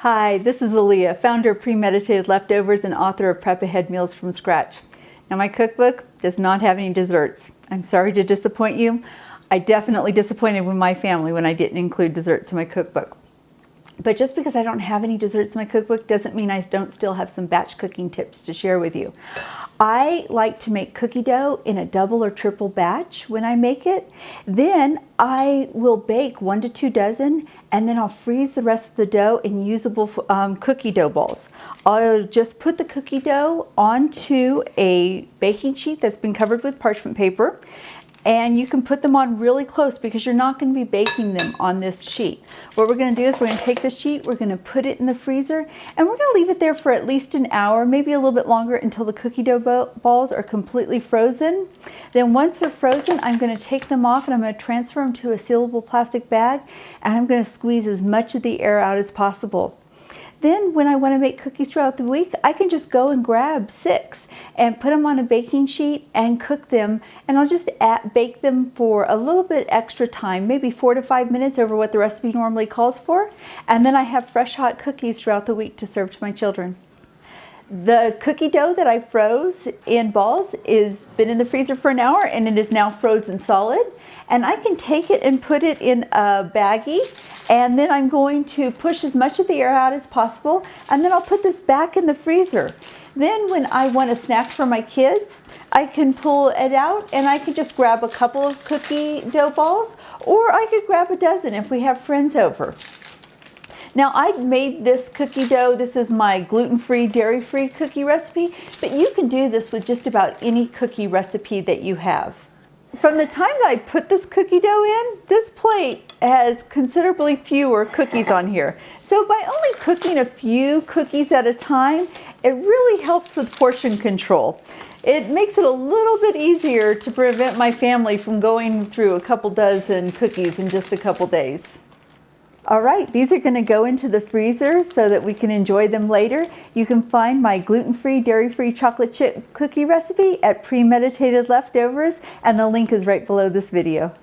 Hi, this is Aaliyah, founder of Premeditated Leftovers and author of Prep Ahead Meals from Scratch. Now my cookbook does not have any desserts. I'm sorry to disappoint you. I definitely disappointed with my family when I didn't include desserts in my cookbook. But just because I don't have any desserts in my cookbook doesn't mean I don't still have some batch cooking tips to share with you. I like to make cookie dough in a double or triple batch when I make it. Then I will bake 1 to 2 dozen, and then I'll freeze the rest of the dough in usable cookie dough balls. I'll just put the cookie dough onto a baking sheet that's been covered with parchment paper. And you can put them on really close because you're not going to be baking them on this sheet. What we're going to do is we're going to take this sheet, we're going to put it in the freezer, and we're going to leave it there for at least an hour, maybe a little bit longer, until the cookie dough balls are completely frozen. Then once they're frozen, I'm going to take them off and I'm going to transfer them to a sealable plastic bag, and I'm going to squeeze as much of the air out as possible. Then when I want to make cookies throughout the week, I can just go and grab 6 and put them on a baking sheet and cook them. And I'll just bake them for a little bit extra time, maybe 4 to 5 minutes over what the recipe normally calls for. And then I have fresh hot cookies throughout the week to serve to my children. The cookie dough that I froze in balls is been in the freezer for an hour, and it is now frozen solid. And I can take it and put it in a baggie, and then I'm going to push as much of the air out as possible, and then I'll put this back in the freezer. Then when I want a snack for my kids, I can pull it out and I can just grab a couple of cookie dough balls, or I could grab a dozen if we have friends over. Now I made this cookie dough. This is my gluten-free, dairy-free cookie recipe, but you can do this with just about any cookie recipe that you have. From the time that I put this cookie dough in, this plate has considerably fewer cookies on here. So by only cooking a few cookies at a time, it really helps with portion control. It makes it a little bit easier to prevent my family from going through a couple dozen cookies in just a couple days. All right, these are going to go into the freezer so that we can enjoy them later. You can find my gluten-free, dairy-free chocolate chip cookie recipe at Premeditated Leftovers, and the link is right below this video.